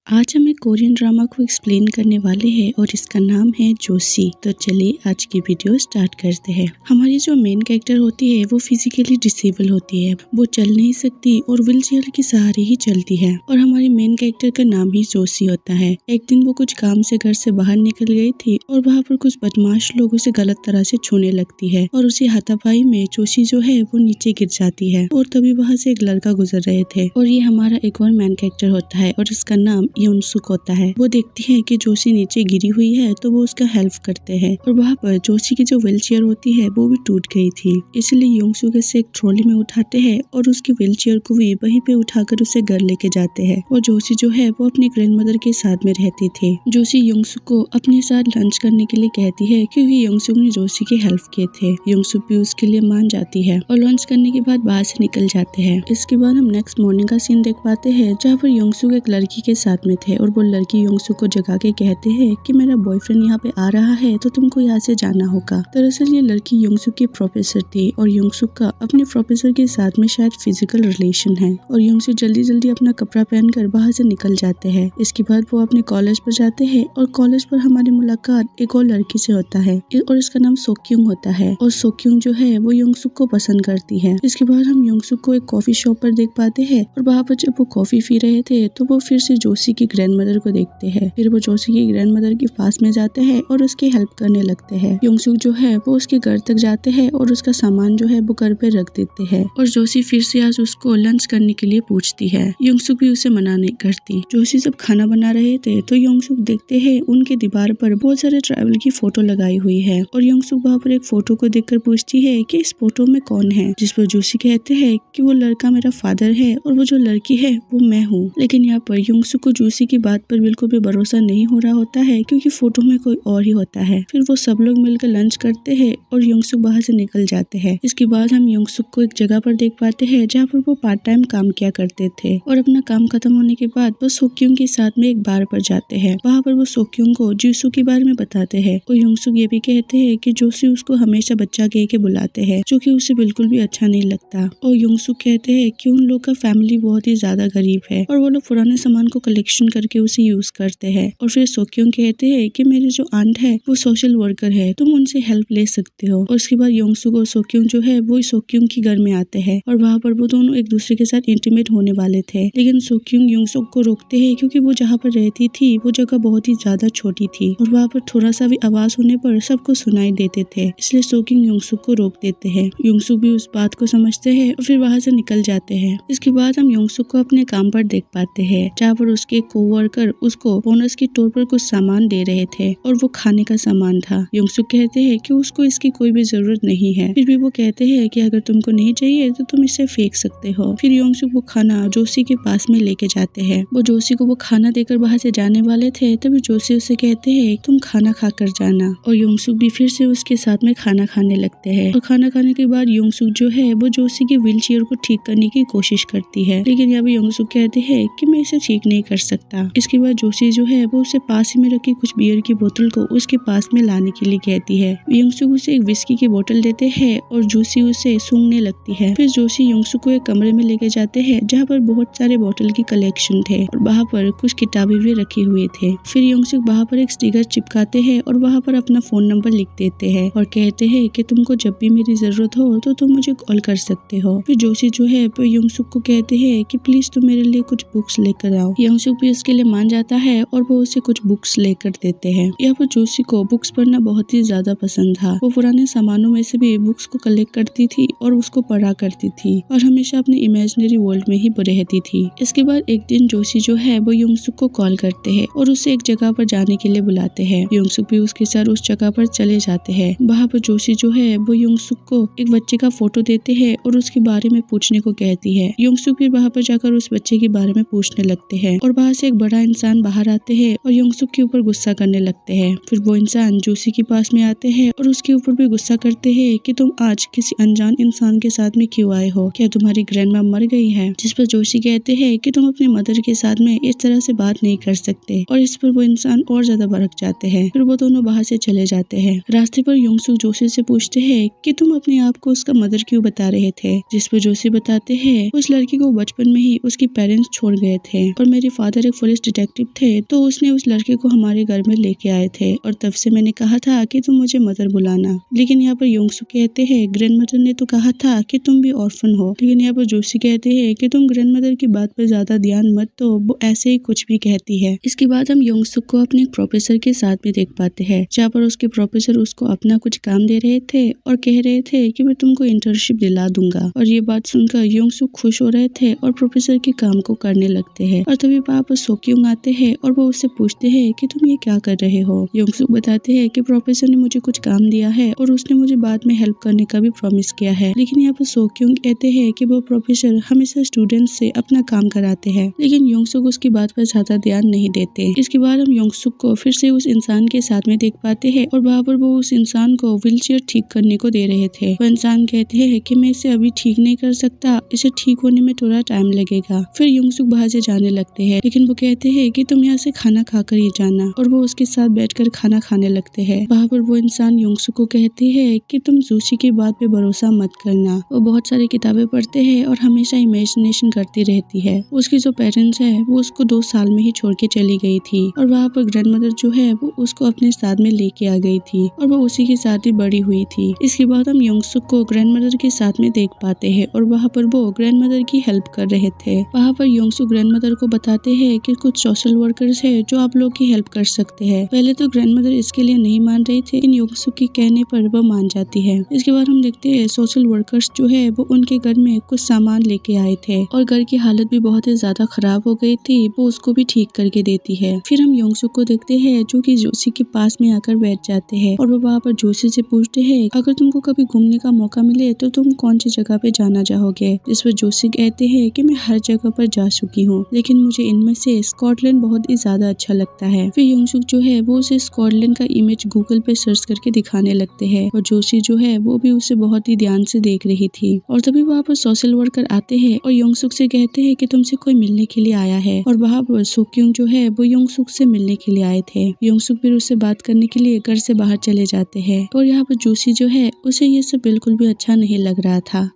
आज हम एक कोरियन ड्रामा को एक्सप्लेन करने वाले हैं और इसका नाम है जोशी। तो चलिए आज की वीडियो स्टार्ट करते हैं। हमारी जो मेन कैरेक्टर होती है वो फिजिकली डिसेबल होती है, वो चल नहीं सकती और व्हील चेयर के सहारे ही चलती है और हमारी मेन कैरेक्टर का नाम ही जोशी होता है। एक दिन वो कुछ काम से घर से बाहर निकल गई थी और वहाँ पर कुछ बदमाश लोग उसे गलत तरह से छूने लगती है और उसी हाथापाई में जोशी जो है वो नीचे गिर जाती है और तभी वहाँ से एक लड़का गुजर रहे थे और ये हमारा एक और मेन कैरेक्टर होता है और इसका नाम योंगसुक होता है। वो देखती है कि जोशी नीचे गिरी हुई है तो वो उसका हेल्प करते हैं और वहाँ पर जोशी की जो व्हील चेयर होती है वो भी टूट गई थी, इसलिए योंगसुक इसे एक ट्रॉली में उठाते हैं और उसकी व्हील चेयर को भी वहीं पे उठाकर उसे घर लेके जाते हैं। और जोशी जो है वो अपनी ग्रैंडमदर के साथ में रहती थी। जोशी योंगसुक को अपने साथ लंच करने के लिए कहती है क्योंकि योंगसुक ने जोशी की हेल्प किए थे। योंगसुक भी उसके लिए मान जाती है और लंच करने के बाद बाहर से निकल जाते हैं। इसके बाद हम नेक्स्ट मॉर्निंग का सीन देख पाते हैं जहाँ पर योंगसुक एक लड़की के साथ में थे और वो लड़की योंगसुक को जगा के कहते हैं कि मेरा बॉयफ्रेंड यहाँ पे आ रहा है तो तुमको यहाँ से जाना होगा। दरअसल ये लड़की योंगसुक की प्रोफेसर थी और योंगसुक का अपने प्रोफेसर के साथ में शायद फिजिकल रिलेशन है और योंगसुक जल्दी जल्दी अपना कपड़ा पहनकर बाहर से निकल जाते हैं। इसके बाद वो अपने कॉलेज पर जाते हैं और कॉलेज पर हमारी मुलाकात एक और लड़की से होता है और इसका नाम सोक्युंग होता है और सोक्युंग जो है वो योंगसुक को पसंद करती है। इसके बाद हम योंगसुक को एक कॉफी शॉप पर देख पाते हैं और वहाँ पर जब वो कॉफी पी रहे थे तो वो फिर से जोशी की ग्रैंडमदर को देखते हैं। फिर वो जोशी की ग्रैंडमदर के पास में जाते हैं और उसकी हेल्प करने लगते हैं। योंगसुक जो है वो उसके घर तक जाते हैं और उसका सामान जो है वो घर पे रख देते हैं और जोशी फिर से आज उसको लंच करने के लिए पूछती है। योंगसुक भी उसे मना नहीं करती। जोशी जब खाना बना रहे थे तो योंगसुक देखते हैं उनके दीवार पर बहुत सारे ट्रैवल की फोटो लगाई हुई है और योंगसुक वहाँ पर एक फोटो को देखकर पूछती है कि इस फोटो में कौन है, जिस पर जोशी कहते हैं कि वो लड़का मेरा फादर है और वो जो लड़की है वो मैं हूँ। लेकिन यहाँ पर योंगसुक को जोशी की बात पर बिल्कुल भी भरोसा नहीं हो रहा होता है क्योंकि फोटो में कोई और ही होता है। फिर वो सब लोग मिलकर लंच करते हैं और योंगसुक बाहर से निकल जाते हैं। इसके बाद हम योंगसुक को एक जगह पर देख पाते हैं जहाँ पर वो पार्ट टाइम काम किया करते थे और अपना काम खत्म होने के बाद वो सोक्युंग के साथ में एक बार पर जाते हैं। वहाँ पर वो सोक्युंग को जीसू के बारे में बताते हैं और योंगसुक ये भी कहते हैं कि जोशी उसको हमेशा बच्चा कह के बुलाते हैं जो कि उसे बिल्कुल भी अच्छा नहीं लगता और योंगसुक कहते हैं कि उन लोग का फैमिली बहुत ही ज्यादा गरीब है और वो लोग पुराने सामान को कलेक्शन करके उसे यूज करते हैं। और फिर सोक्युंग कहते हैं कि मेरी जो आंट है वो सोशल वर्कर है, तुम उनसे हेल्प ले सकते हो। और उसके बाद योंगसुक और सोक्युंग जो है वो सोक्युंग के घर में आते हैं और वहाँ पर वो दोनों एक दूसरे के साथ इंटीमेट होने वाले थे, लेकिन सोक्युंग योंगसुक को रोकते हैं क्योंकि वो जहाँ पर रहती थी वो जगह बहुत ही ज्यादा छोटी थी और वहाँ पर थोड़ा सा भी आवाज होने पर सबको सुनाई देते थे, इसलिए सोक्युंग योंगसुक को रोक देते हैं। योंगसुक भी उस बात को समझते हैं और फिर वहाँ से निकल जाते हैं। इसके बाद हम योंगसुक को अपने काम पर देख पाते हैं जहाँ पर उसके कोवर्कर उसको बोनस के तौर पर कुछ सामान दे रहे थे और वो खाने का सामान था। योंगसुक कहते हैं कि उसको इसकी कोई भी जरूरत नहीं है, फिर भी वो कहते हैं कि अगर तुमको नहीं चाहिए तो तुम इसे फेंक सकते हो। फिर योंगसुक वो खाना जोशी के पास में लेके जाते हैं। वो जोशी को वो खाना देकर बाहर से जाने वाले थे तभी जोशी उसे कहते हैं तुम खाना खा कर जाना और योंगसुक भी फिर से उसके साथ में खाना खाने लगते हैं और खाना खाने के बाद योंगसुक जो है वो जोशी की व्हील चेयर को ठीक करने की कोशिश करती है, लेकिन यहाँ योंगसुक कहते हैं कि मैं इसे ठीक नहीं कर सकता। इसके बाद जोशी जो है वो उसे पास ही में रखी कुछ बियर की बोतल को उसके पास में लाने के लिए कहती है। योंगसुक उसे एक विस्की की बोतल देते हैं और जोशी उसे सूंघने लगती है। फिर जोशी योंगसुक को एक कमरे में लेके जाते हैं जहाँ पर बहुत सारे बोतल की कलेक्शन थे और वहाँ पर कुछ किताबें भी रखी हुई थे। फिर योंगसुक वहाँ पर एक स्टिकर चिपकाते हैं और वहाँ पर अपना फोन नंबर लिख देते हैं और कहते हैं कि तुमको जब भी मेरी जरूरत हो तो तुम मुझे कॉल कर सकते हो। फिर जोशी जो है वो योंगसुक को कहते हैं कि प्लीज तुम मेरे लिए कुछ बुक्स लेकर आओ। योंगसुक भी इसके लिए मान जाता है और वो उसे कुछ बुक्स लेकर देते हैं। यहाँ पर जोशी को बुक्स पढ़ना बहुत ही ज्यादा पसंद था। वो पुराने सामानों में से भी बुक्स को कलेक्ट करती थी और उसको पढ़ा करती थी और हमेशा अपने इमेजिनरी वर्ल्ड में ही रहती थी। इसके बाद एक दिन जोशी जो है वो योंगसुक को कॉल करते हैं और उसे एक जगह पर जाने के लिए बुलाते हैं। योंगसुक भी उसके साथ उस जगह पर चले जाते हैं। वहाँ पर जोशी जो है वो योंगसुक को एक बच्चे का फोटो देते हैं और उसके बारे में पूछने को कहती है। योंगसुक फिर वहाँ पर जाकर उस बच्चे के बारे में पूछने लगते हैं और वहाँ से एक बड़ा इंसान बाहर आते हैं और योंगसुक के ऊपर गुस्सा करने लगते हैं। फिर वो इंसान जोशी के पास में आते हैं और उसके ऊपर भी गुस्सा करते हैं कि तुम आज किसी अनजान इंसान के साथ में क्यों आए हो, क्या तुम्हारी ग्रैंडमा मर गई है। जिस पर जोशी कहते हैं कि तुम अपने मदर के साथ में इस तरह से बात नहीं कर सकते और इस पर वो इंसान और ज्यादा भड़क जाते हैं। फिर वो दोनों बाहर से चले जाते हैं। रास्ते पर योंगसुक जोशी से पूछते हैं कि तुम अपने आप को उसका मदर क्यों बता रहे थे, जिस पर जोशी बताते हैं उस लड़की को बचपन में ही उसके पेरेंट्स छोड़ गए थे और मेरे फादर एक पुलिस डिटेक्टिव थे तो उसने उस लड़के को हमारे घर में लेके आए थे और तब से मैंने कहा था कि तुम मुझे मदर बुलाना। लेकिन यहाँ पर योंगसुक कहते हैं ग्रैंड मदर ने तो कहा था कि तुम भी ऑर्फन हो। लेकिन यहाँ पर जोशी कहते हैं कि तुम ग्रैंड मदर की बात पर ज्यादा ध्यान मत दो, वो ऐसे ही कुछ भी कहती है। इसके बाद हम योंगसुक को अपने प्रोफेसर के साथ भी देख पाते हैं, जहाँ पर उसके प्रोफेसर उसको अपना कुछ काम दे रहे थे और कह रहे थे कि मैं तुमको इंटर्नशिप दिला दूंगा। और ये बात सुनकर योंगसुक खुश हो रहे थे और प्रोफेसर के काम को करने लगते हैं। और तभी वहाँ पर सोक्योंग आते हैं और वो उससे पूछते हैं कि तुम ये क्या कर रहे हो। योंगसुक बताते हैं कि प्रोफेसर ने मुझे कुछ काम दिया है और उसने मुझे बाद में हेल्प करने का भी प्रॉमिस किया है। लेकिन यहाँ पर सोक्योंग कहते हैं कि वो प्रोफेसर हमेशा स्टूडेंट से अपना काम कराते हैं, लेकिन योंगसुक उसकी बात पर ज्यादा ध्यान नहीं देते। इसके बाद हम योंगसुक को फिर से उस इंसान के साथ में देख पाते हैं और वहाँ पर वो उस इंसान को व्हीलचेयर ठीक करने को दे रहे थे। वो इंसान कहते हैं कि मैं इसे अभी ठीक नहीं कर सकता, इसे ठीक होने में थोड़ा टाइम लगेगा। फिर योंगसुक बाहर से जाने लगते हैं, लेकिन वो कहते हैं कि तुम यहाँ से खाना खाकर ही जाना, और वो उसके साथ बैठकर खाना खाने लगते हैं। वहाँ पर वो इंसान योंगसुक को कहते हैं कि तुम जोशी की बात पे भरोसा मत करना, वो बहुत सारी किताबें पढ़ते हैं और हमेशा इमेजिनेशन करती रहती है। उसके जो पेरेंट्स है वो उसको 2 साल में ही छोड़ के चली गई थी और वहाँ पर ग्रैंड मदर जो है वो उसको अपने साथ में लेके आ गई थी और वो उसी के साथ ही बड़ी हुई थी। इसके बाद हम योंगसुक को ग्रैंड मदर के साथ में देख पाते हैं और वहाँ पर वो ग्रैंड मदर की हेल्प कर रहे थे। वहाँ पर योंगसुक ग्रैंड मदर को बताते हैं कि कुछ सोशल वर्कर्स है जो आप लोग की हेल्प कर सकते हैं। पहले तो ग्रैंड मदर इसके लिए नहीं मान रही थी, लेकिन योंगसुक के कहने पर वो मान जाती है। इसके बाद हम देखते हैं सोशल वर्कर्स जो है वो उनके घर में कुछ सामान लेके आए थे और घर की हालत भी बहुत ही ज्यादा खराब हो गई थी, वो उसको भी ठीक करके देती है। फिर हम योंगसुक को देखते हैं जो कि जोशी के पास में आकर बैठ जाते हैं और वो वहाँ पर जोशी से पूछते हैं अगर तुमको कभी घूमने का मौका मिले तो तुम कौन सी जगह पे जाना चाहोगे। जिस पर जोशी कहते हैं कि मैं हर जगह पर जा चुकी हूँ, लेकिन मुझे इनमें से स्कॉटलैंड बहुत ही ज्यादा अच्छा लगता है। फिर योंगसुक जो है वो उसे स्कॉटलैंड का इमेज गूगल पे सर्च करके दिखाने लगते हैं और जोशी जो है वो भी उसे बहुत ही ध्यान से देख रही थी। और तभी वहाँ पर सोशल वर्कर आते हैं और योंगसुक से कहते हैं कि तुमसे कोई मिलने के लिए आया है। और वहाँ पर सोक्योंग जो है वो योंगसुक से मिलने के लिए आए थे। योंगसुक फिर उससे बात करने के लिए घर से बाहर चले जाते हैं और यहाँ पर जोशी जो है उसे ये सब बिल्कुल भी अच्छा नहीं लग रहा था।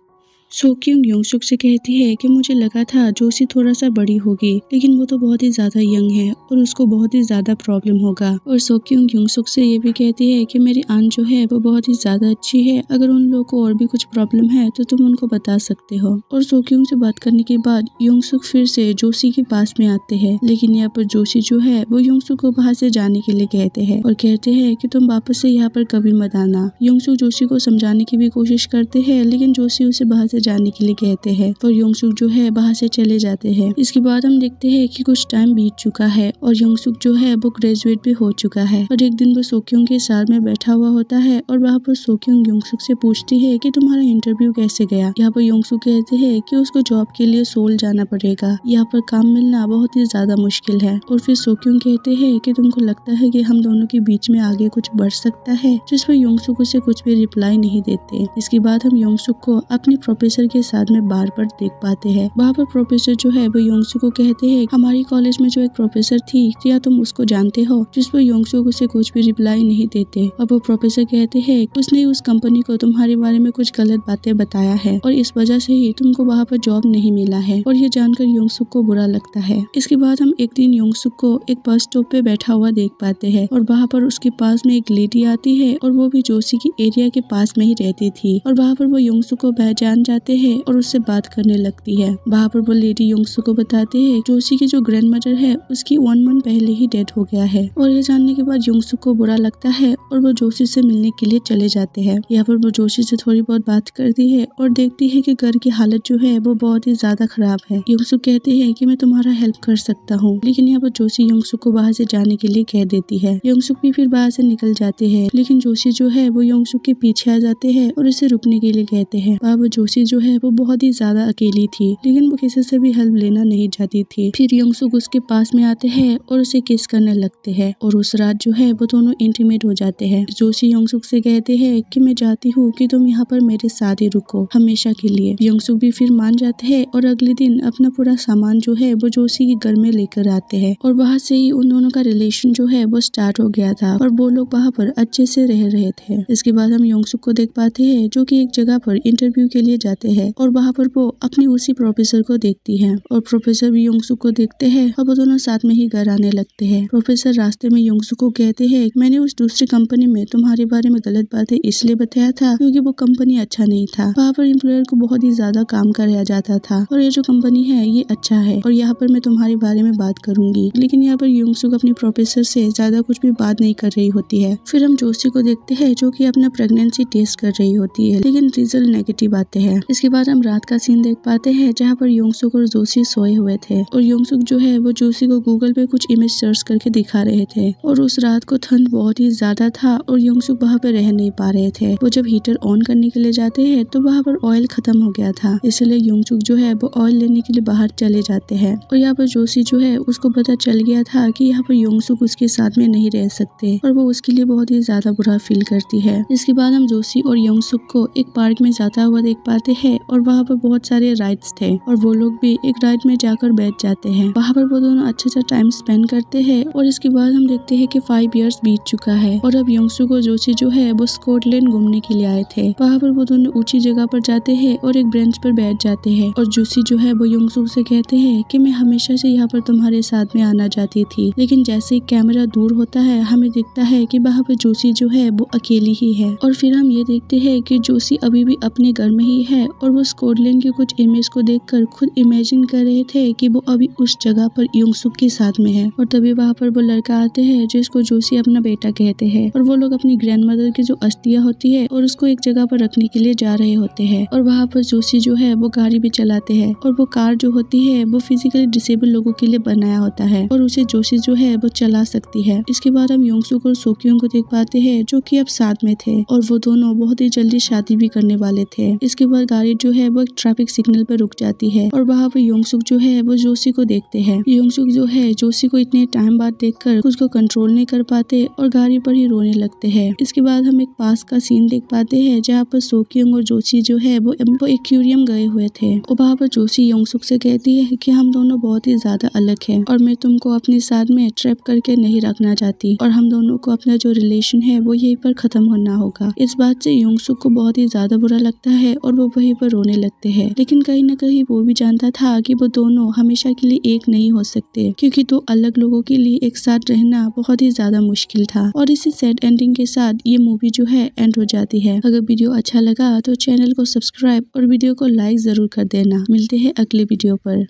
सोक्योंग योंगसुक से कहती है कि मुझे लगा था जोशी थोड़ा सा बड़ी होगी, लेकिन वो तो बहुत ही ज्यादा यंग है और उसको बहुत ही ज्यादा प्रॉब्लम होगा। और सोक्योंग योंगसुक से ये भी कहती है कि मेरी आंट जो है वो बहुत ही ज्यादा अच्छी है, अगर उन लोगों को और भी कुछ प्रॉब्लम है तो तुम उनको बता सकते हो। और सोक्योंग से बात करने के बाद योंगसुक फिर से जोशी के पास में आते हैं, लेकिन यहाँ पर जोशी जो है वो योंगसुक को बाहर से जाने के लिए कहते हैं और कहते हैं कि तुम वापस से यहाँ पर कभी मत आना। योंगसुक जोशी को समझाने की भी कोशिश करते हैं, लेकिन जोशी उसे बाहर से जाने के लिए कहते हैं और योंगसुक जो है बाहर से चले जाते हैं। इसके बाद हम देखते हैं कि कुछ टाइम बीत चुका है और योंगसुक जो है वो ग्रेजुएट भी हो चुका है और एक दिन वो सोक्योंग के साथ में बैठा हुआ होता है और वहाँ पर सोक्योंग योंगसुक से पूछती है कि तुम्हारा इंटरव्यू कैसे गया। यहाँ पर योंगसुक कहते हैं कि उसको जॉब के लिए सोल जाना पड़ेगा, यहाँ पर काम मिलना बहुत ही ज्यादा मुश्किल है। और फिर सोक्योंग कहते हैं कि तुमको लगता है कि हम दोनों के बीच में आगे कुछ बढ़ सकता है, जिस पर योंगसुक उसे कुछ भी रिप्लाई नहीं देते। इसके बाद हम योंगसुक को अपने प्रोफेसर के साथ में बार पर देख पाते हैं। वहाँ पर प्रोफेसर जो है वो योंगसुक को कहते हैं हमारी कॉलेज में जो एक प्रोफेसर थी क्या तुम उसको जानते हो, जिस पर योंगसुक उसे कुछ भी रिप्लाई नहीं देते। और वो प्रोफेसर कहते हैं उसने उस कंपनी को तुम्हारे बारे में कुछ गलत बातें बताया है और इस वजह से ही तुमको वहाँ पर जॉब नहीं मिला है, और ये जानकर योंगसुक को बुरा लगता है। इसके बाद हम एक दिन योंगसुक को एक बस स्टॉप पे बैठा हुआ देख पाते हैं और वहाँ पर उसके पास में एक लेडी आती है और वो भी जोशी की एरिया के पास में ही रहती थी और वहाँ पर वो योंगसुक को पहचान जाते हैं और उससे बात करने लगती है। वहाँ पर वो लेडी योंगसुक को बताते हैं जोशी की जो ग्रैंड मदर है उसकी 1 मंथ पहले ही डेथ हो गया है। और ये जानने के बाद योंगसुक को बुरा लगता है और वो जोशी से मिलने के लिए चले जाते हैं। यहाँ पर वो जोशी से थोड़ी बहुत बात करती है और देखती है कि घर की हालत जो है वो बहुत ही ज्यादा खराब है। योंगसुक कहते हैं कि मैं तुम्हारा हेल्प कर सकता हूँ, लेकिन यहाँ पर जोशी योंगसुक को बाहर से जाने के लिए कह देती है। योंगसुक भी फिर बाहर से निकल जाते हैं, लेकिन जोशी जो है वो योंगसुक के पीछे आ जाते हैं और उसे रुकने के लिए कहते हैं। वहाँ पर जोशी जो है वो बहुत ही ज्यादा अकेली थी, लेकिन वो किसी से भी हेल्प लेना नहीं चाहती थी। फिर योंगसुक उसके पास में आते हैं और उसे किस करने लगते हैं और उस रात जो है वो दोनों इंटीमेट हो जाते हैं। जोशी योंगसुक से कहते हैं कि मैं चाहती हूँ कि तुम यहाँ पर मेरे साथ ही रुको हमेशा के लिए। योंगसुक भी फिर मान जाते हैं और अगले दिन अपना पूरा सामान जो है वो जोशी के घर में लेकर आते हैं और वहाँ से ही उन दोनों का रिलेशन जो है वो स्टार्ट हो गया था और वो लोग वहाँ पर अच्छे से रह रहे थे। इसके बाद हम योंगसुक को देख पाते हैं जो कि एक जगह पर इंटरव्यू के लिए जाते हैं और वहाँ पर वो अपनी उसी प्रोफेसर को देखती है और प्रोफेसर भी योंगसुक को देखते हैं और वो दोनों साथ में ही घर आने लगते हैं। प्रोफेसर रास्ते में योंगसुक को कहते हैं मैंने उस दूसरी कंपनी में तुम्हारे बारे में गलत बातें इसलिए बताया था क्योंकि वो कंपनी अच्छा नहीं था। वहाँ पर एम्प्लॉयर को बहुत ही ज्यादा काम कराया जाता था और ये जो कंपनी है ये अच्छा है और यहाँ पर मैं तुम्हारे बारे में बात करूंगी। लेकिन यहाँ पर योंगसुक अपने प्रोफेसर से ज्यादा कुछ भी बात नहीं कर रही होती है। फिर हम जोशी को देखते हैं जो कि अपना प्रेगनेंसी टेस्ट कर रही होती है लेकिन रिजल्ट नेगेटिव आते हैं। इसके बाद हम रात का सीन देख पाते हैं जहाँ पर योंगसुक और जोशी सोए हुए थे और योंगसुक जो है वो जोशी को गूगल पे कुछ इमेज सर्च करके दिखा रहे थे और उस रात को ठंड बहुत ही ज्यादा था और योंगसुक वहाँ पे रह नहीं पा रहे थे। वो जब हीटर ऑन करने के लिए जाते हैं तो वहाँ पर ऑयल खत्म हो गया था, इसलिए योंगसुक जो है वो ऑयल लेने के लिए बाहर चले जाते हैं और यहाँ पर जोशी जो है उसको पता चल गया था कि यहाँ पर योंगसुक उसके साथ में नहीं रह सकते और वो उसके लिए बहुत ही ज्यादा बुरा फील करती है। इसके बाद हम जोशी और योंगसुक को एक पार्क में जाता हुआ देख पाते हैं और वहाँ पर बहुत सारे राइड्स थे और वो लोग भी एक राइड में जाकर बैठ जाते हैं। वहाँ पर वो दोनों अच्छा सा टाइम स्पेंड करते हैं और इसके बाद हम देखते हैं कि 5 इयर्स बीत चुका है और अब योंगसुक और जोशी जो है वो स्कॉटलैंड घूमने के लिए आए थे। वहाँ पर वो दोनों ऊंची जगह पर जाते हैं और एक बेंच पर बैठ जाते हैं और जोशी जो है वो योंगसुक से कहते हैं कि मैं हमेशा से यहाँ पर तुम्हारे साथ में आना चाहती थी, लेकिन जैसे ही कैमरा दूर होता है हमें दिखता है कि वहाँ पर जोशी जो है वो अकेली ही है। और फिर हम ये देखते हैं कि जोशी अभी भी अपने घर में ही है और वो स्कॉटलैंड के कुछ इमेज को देखकर खुद इमेजिन कर रहे थे कि वो अभी उस जगह पर योंगसुक के साथ में है और तभी वहाँ पर वो लड़का आते हैं जिसको जोशी अपना बेटा कहते हैं और वो लोग अपनी ग्रैंडमदर की जो अस्थियां होती है और उसको एक जगह पर रखने के लिए जा रहे होते हैं और वहाँ पर जोशी जो है वो गाड़ी भी चलाते हैं और वो कार जो होती है वो फिजिकली डिसेबल लोगों के लिए बनाया होता है और उसे जोशी जो है वो चला सकती है। इसके बाद हम योंगसुक और सोक्योंग को देख पाते हैं जो कि अब साथ में थे और वो दोनों बहुत ही जल्दी शादी भी करने वाले थे। इसके बाद गाड़ी जो है वो एक ट्रैफिक सिग्नल पर रुक जाती है और वहाँ पर योंगसुक जो है वो जोशी को देखते हैं। योंगसुक जो है जोशी को इतने टाइम बाद देखकर उसको कंट्रोल नहीं कर पाते और गाड़ी पर ही रोने लगते हैं। इसके बाद हम एक पास का सीन देख पाते हैं जहाँ पर सोक्योंग और जोशी जो है वो एक्वेरियम गए हुए थे और वहाँ पर जोशी योंगसुक से कहती है कि हम दोनों बहुत ही ज्यादा अलग हैं और मैं तुमको अपने साथ में ट्रैप करके नहीं रखना चाहती और हम दोनों को अपना जो रिलेशन है वो यहीं पर खत्म होना होगा। इस बात से योंगसुक को बहुत ही ज्यादा बुरा लगता है और वो वहीं पर रोने लगते हैं, लेकिन कहीं न कहीं वो भी जानता था कि वो दोनों हमेशा के लिए एक नहीं हो सकते क्योंकि दो अलग लोगों के लिए एक साथ रहना बहुत ही ज्यादा मुश्किल था। और इसी सैड एंडिंग के साथ ये मूवी जो है एंड हो जाती है। अगर वीडियो अच्छा लगा तो चैनल को सब्सक्राइब और वीडियो को लाइक जरूर कर देना। मिलते हैं अगले वीडियो पर।